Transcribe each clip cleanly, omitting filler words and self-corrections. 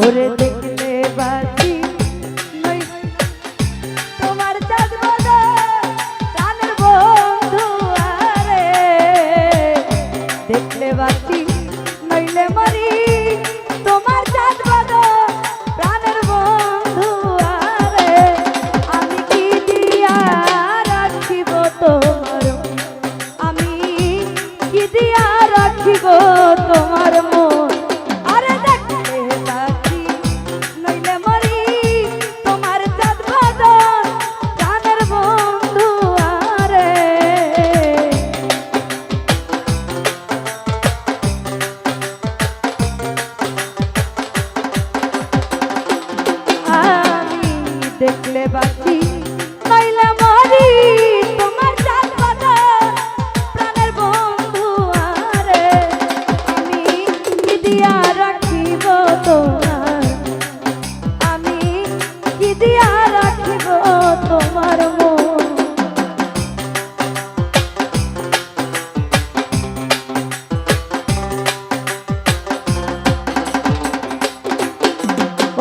ওরে দেখলে বাঁচি তোমার চাঁদ বাঁধা প্রাণের বন্ধু আরে দেখলে বাঁচি নইলে মরি তোমার চাঁদ বাঁধা প্রাণের বন্ধু আরে আমি কি দিয়া রাখিব তোমার আমি কি দিয়া রাখিব তোমার মন আরে দেখলে বাঁচি নইলে মরি তোমার চাঁদ বাঁধা প্রাণের বন্ধু আরে আমি দেখলে বাঁচি নইলে মরি তোমার চাঁদ বাঁধা প্রাণের বন্ধু আরে আমি কি দিয়া রাখিব তোমার আমি কি দিয়া রাখিব তোমার মন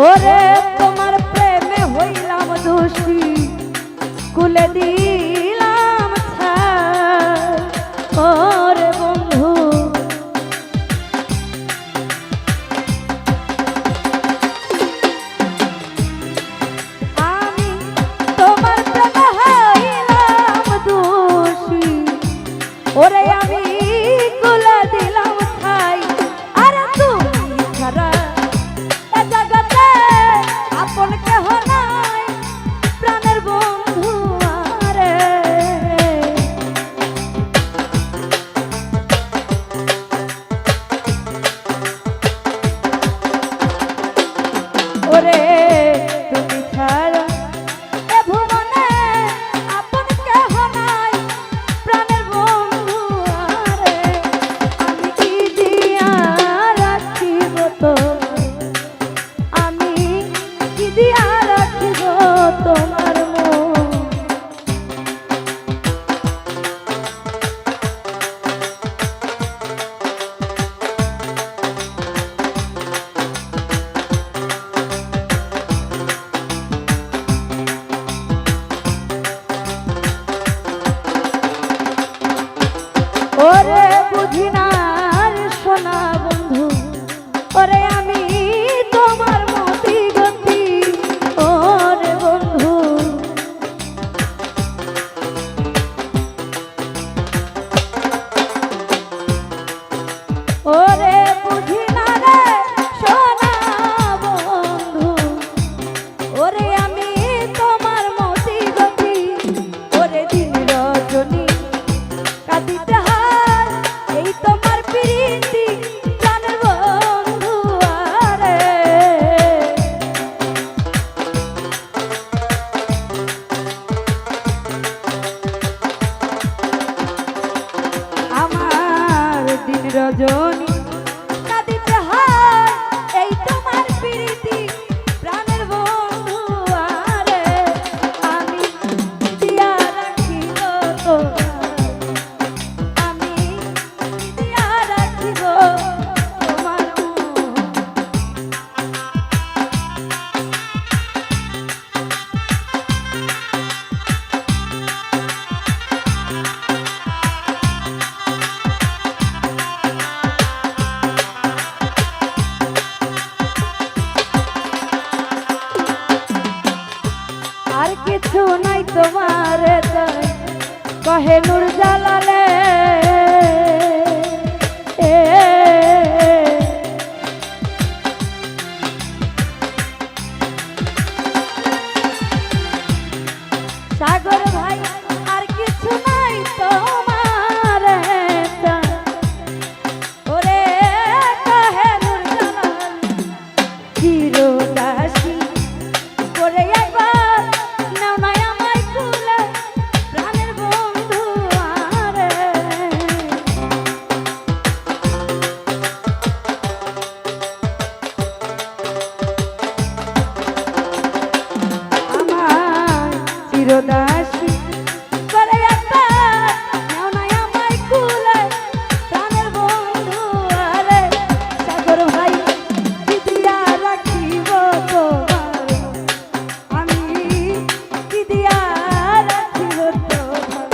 ওরে তোমার প্রেমে হইলাম দোষী কুলে দিলাম ছাই ওরে বন্ধু আমি তোমার প্রেমে হইলাম দোষী ওরে আমি কুলে দিলাম ছাই আরে তুমি ছাড়া এ জগতে আপন কেহ নাই প্রাণের বন্ধু আরে ওরে তুমি ছাড়া এ ভুবনে আপন কেহ নাই প্রাণের বন্ধু আরে আমি কি দিয়া রাখিব তোমার আমি কি দিয়া রাখিব তোমার মন ওরে বুঝি না রে সোনা বন্ধু ওরে আমি তোমার মতি গতি ওরে বন্ধু ওরে বুঝি না রে সোনা বন্ধু ওরে আমি তোমার মতি গতি ওরে দিন রজনী কাঁদিতে হয় এই তোমার প্রীতি প্রাণের বন্ধু আরে আমার দিন রজনী কাঁদিতে হয় এই তোমার প্রীতি প্রাণের বন্ধু আরে আমি দিয়া রাখিব তোমার আমি দিয়া রাখিব তোমার মন আর কিছু নাই তোমার তাই কহে নূর জালালে এ সাগর ভাই আর কিছু নাই তোমার তাই ওরে কহে নূর জালালে চিরদাসী করে একবার নাও না আমায় কুলে প্রাণের বন্ধু চিরদাসী করে একটা নাও না আমায় কুলে প্রাণের বন্ধু আরে সাগর ভাই কি দিয়া রাখিব তোমার আমি কি দিয়া রাখিব তোমার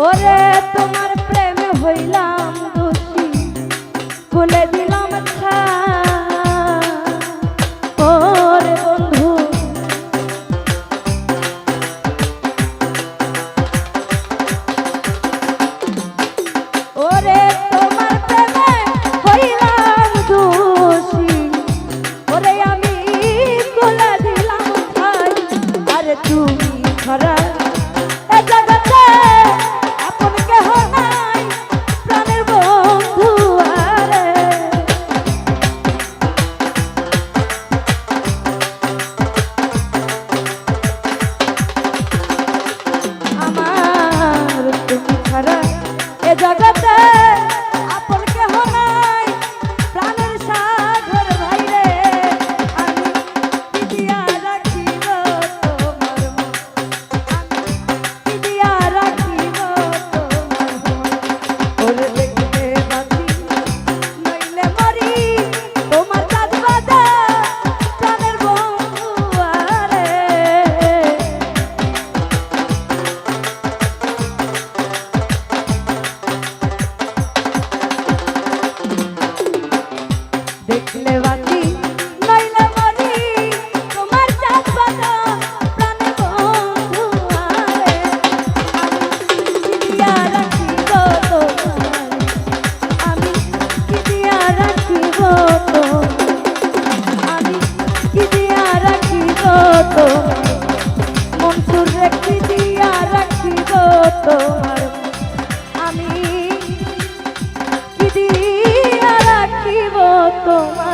ওরে তোমার প্রেমে হইলাম দোষী বলে দিলাম ওরে বন্ধু ওরে তোমার প্রেমে হইলাম দোষী ওরে আমি বলে দিলাম আরে তুমি খরা জগতে আপন কেহ নাই প্রাণের সাগর ভাইরে আমি কি দিয়া রাখিব তোমার কি দিয়া রাখিব তোমার ওরে দেখতে বাঁচি নইলে মরি তোমার কাজ বাজা প্রাণের বন্ধু আরে দেখলে বাঁচি নইলে মরি তোমার চাঁদ বাজা প্রাণে বন্ধু আরে আমি কি দিয়া রাখিব তোমার আমি কি দিয়া রাখিব তোমার মনসুর রে কি দিয়া রাখিব তোমার আমি কি দিয়া রাখিব তোমার